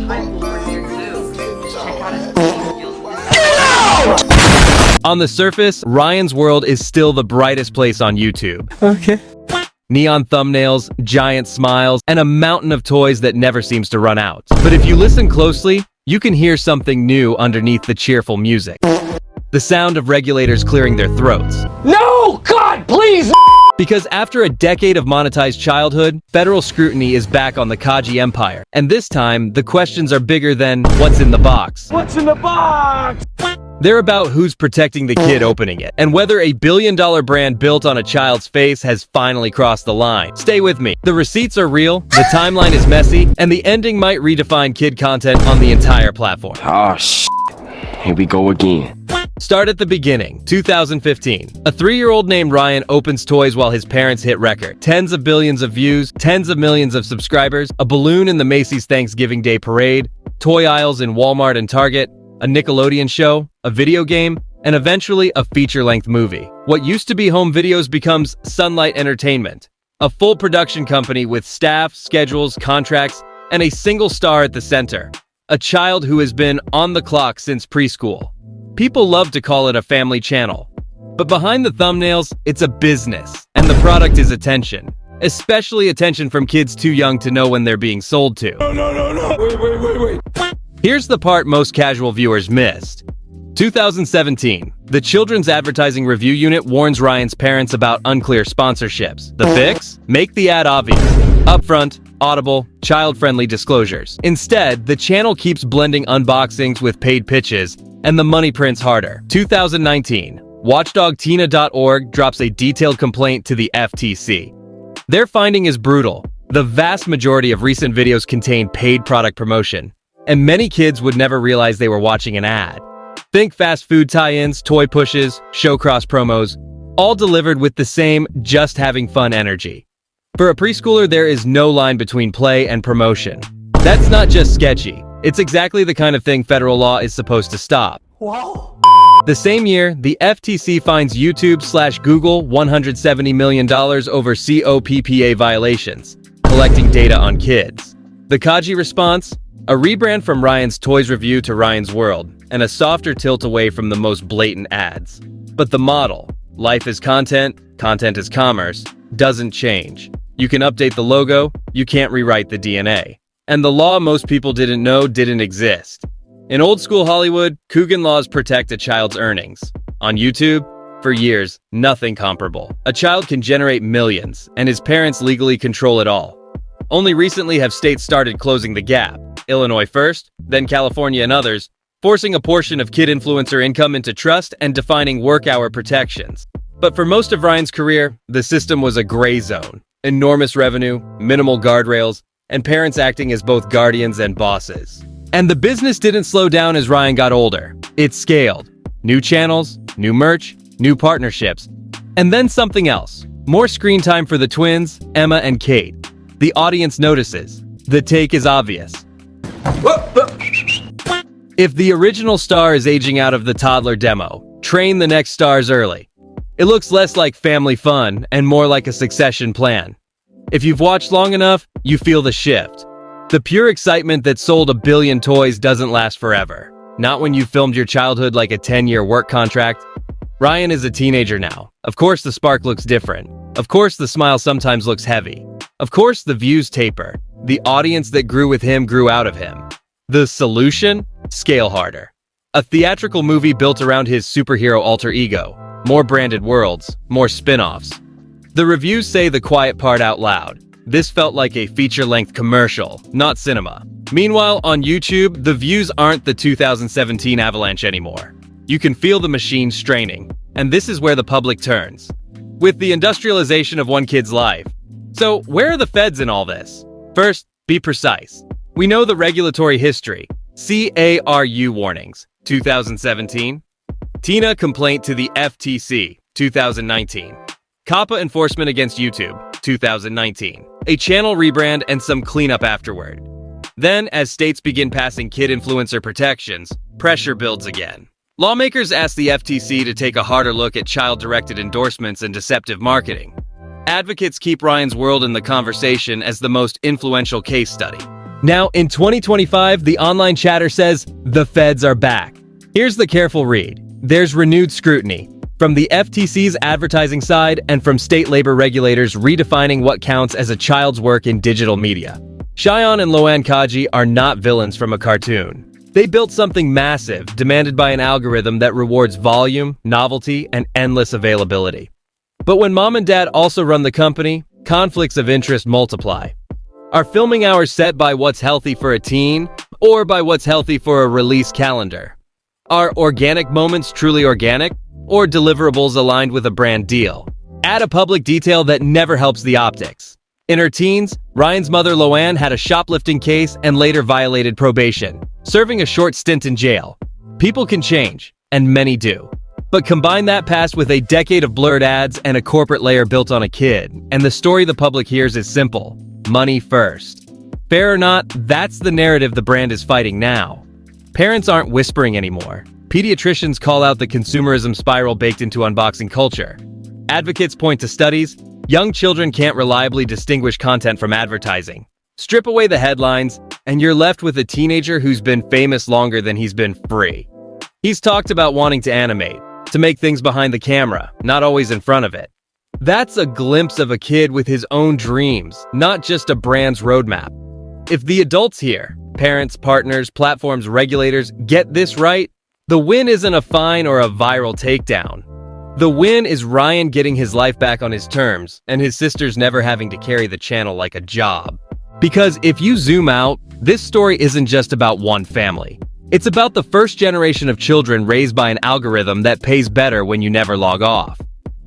child over here too. Check out his On the surface, Ryan's World is still the brightest place on YouTube. Okay. Neon thumbnails, giant smiles, and a mountain of toys that never seems to run out. But if you listen closely, you can hear something new underneath the cheerful music. The sound of regulators clearing their throats. No! God, please! Because after a decade of monetized childhood, federal scrutiny is back on the Kaji empire. And this time, the questions are bigger than what's in the box. What's in the box? They're about who's protecting the kid opening it, and whether a billion-dollar brand built on a child's face has finally crossed the line. Stay with me. The receipts are real, the timeline is messy, and the ending might redefine kid content on the entire platform. Oh, shit. Here we go again. Start at the beginning, 2015. A 3-year-old named Ryan opens toys while his parents hit record. Tens of billions of views, tens of millions of subscribers, a balloon in the Macy's Thanksgiving Day parade, toy aisles in Walmart and Target, a Nickelodeon show, a video game, and eventually a feature-length movie. What used to be home videos becomes Sunlight Entertainment, a full production company with staff, schedules, contracts, and a single star at the center. A child who has been on the clock since preschool. People love to call it a family channel. But behind the thumbnails, it's a business, and the product is attention. Especially attention from kids too young to know when they're being sold to. No. Wait. Here's the part most casual viewers missed. 2017, the Children's Advertising Review Unit warns Ryan's parents about unclear sponsorships. The fix? Make the ad obvious. Upfront, audible, child-friendly disclosures. Instead, the channel keeps blending unboxings with paid pitches, and the money prints harder. 2019, watchdogtina.org drops a detailed complaint to the FTC. Their finding is brutal. The vast majority of recent videos contain paid product promotion, and many kids would never realize they were watching an ad. Think fast food tie-ins, toy pushes, show cross promos, all delivered with the same just having fun energy. For a preschooler, there is no line between play and promotion. That's not just sketchy. It's exactly the kind of thing federal law is supposed to stop. Wow. The same year, the FTC fines YouTube/Google $170 million over COPPA violations, collecting data on kids. The Kaji response? A rebrand from Ryan's Toys Review to Ryan's World, and a softer tilt away from the most blatant ads. But the model, life is content, content is commerce, doesn't change. You can update the logo, you can't rewrite the DNA. And the law most people didn't know didn't exist. In old school Hollywood, Coogan laws protect a child's earnings. On YouTube, for years, nothing comparable. A child can generate millions, and his parents legally control it all. Only recently have states started closing the gap. Illinois first, then California and others, forcing a portion of kid influencer income into trust and defining work hour protections. But for most of Ryan's career, the system was a gray zone. Enormous revenue, minimal guardrails, and parents acting as both guardians and bosses. And the business didn't slow down as Ryan got older. It scaled. New channels, new merch, new partnerships. And then something else. More screen time for the twins, Emma and Kate. The audience notices. The take is obvious. If the original star is aging out of the toddler demo, train the next stars early. It looks less like family fun and more like a succession plan. If you've watched long enough, you feel the shift. The pure excitement that sold 1 billion toys doesn't last forever. Not when you filmed your childhood like a 10-year work contract. Ryan is a teenager now. Of course the spark looks different. Of course the smile sometimes looks heavy. Of course the views taper. The audience that grew with him grew out of him. The solution? Scale harder. A theatrical movie built around his superhero alter ego. More branded worlds, more spin-offs. The reviews say the quiet part out loud. This felt like a feature-length commercial, not cinema. Meanwhile, on YouTube, the views aren't the 2017 avalanche anymore. You can feel the machine straining, and this is where the public turns. With the industrialization of one kid's life. So, where are the feds in all this? First, be precise. We know the regulatory history. CARU warnings, 2017. Tina complaint to the FTC, 2019. COPPA enforcement against YouTube, 2019. A channel rebrand and some cleanup afterward. Then, as states begin passing kid influencer protections, pressure builds again. Lawmakers ask the FTC to take a harder look at child-directed endorsements and deceptive marketing. Advocates keep Ryan's World in the conversation as the most influential case study. Now, in 2025, the online chatter says, the feds are back. Here's the careful read. There's renewed scrutiny from the FTC's advertising side and from state labor regulators redefining what counts as a child's work in digital media. Ryan and Ryan Kaji are not villains from a cartoon. They built something massive, demanded by an algorithm that rewards volume, novelty, and endless availability. But when mom and dad also run the company, conflicts of interest multiply. Are filming hours set by what's healthy for a teen, or by what's healthy for a release calendar? Are organic moments truly organic, or deliverables aligned with a brand deal? Add a public detail that never helps the optics. In her teens, Ryan's mother Loanne had a shoplifting case and later violated probation, serving a short stint in jail. People can change, and many do. But combine that past with a decade of blurred ads and a corporate layer built on a kid, and the story the public hears is simple: money first. Fair or not, that's the narrative the brand is fighting now. Parents aren't whispering anymore. Pediatricians call out the consumerism spiral baked into unboxing culture. Advocates point to studies. Young children can't reliably distinguish content from advertising. Strip away the headlines, and you're left with a teenager who's been famous longer than he's been free. He's talked about wanting to animate, to make things behind the camera, not always in front of it. That's a glimpse of a kid with his own dreams, not just a brand's roadmap. If the adults here, parents, partners, platforms, regulators, get this right, the win isn't a fine or a viral takedown. The win is Ryan getting his life back on his terms, and his sisters never having to carry the channel like a job. Because if you zoom out, this story isn't just about one family. It's about the first generation of children raised by an algorithm that pays better when you never log off.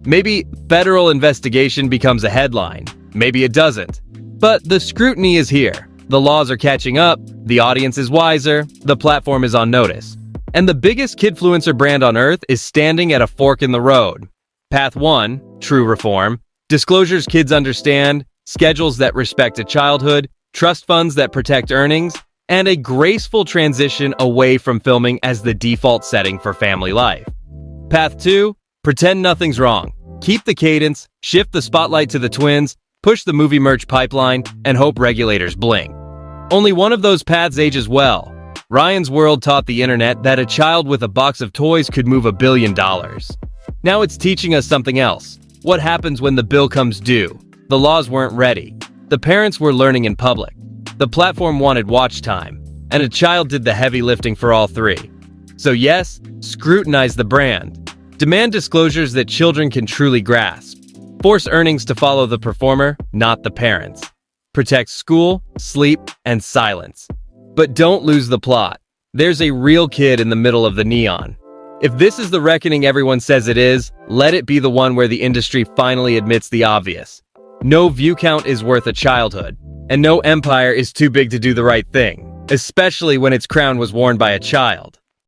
Maybe federal investigation becomes a headline. Maybe it doesn't. But the scrutiny is here. The laws are catching up, the audience is wiser, the platform is on notice. And the biggest kidfluencer brand on earth is standing at a fork in the road. Path 1, true reform, disclosures kids understand, schedules that respect a childhood, trust funds that protect earnings, and a graceful transition away from filming as the default setting for family life. Path 2, pretend nothing's wrong. Keep the cadence, shift the spotlight to the twins, push the movie merch pipeline, and hope regulators blink. Only one of those paths ages well. Ryan's world taught the internet that a child with a box of toys could move $1 billion. Now it's teaching us something else. What happens when the bill comes due? The laws weren't ready. The parents were learning in public. The platform wanted watch time. And a child did the heavy lifting for all three. So yes, scrutinize the brand. Demand disclosures that children can truly grasp. Force earnings to follow the performer, not the parents. Protect school, sleep, and silence. But don't lose the plot. There's a real kid in the middle of the neon. If this is the reckoning everyone says it is, let it be the one where the industry finally admits the obvious. No view count is worth a childhood, and no empire is too big to do the right thing, especially when its crown was worn by a child.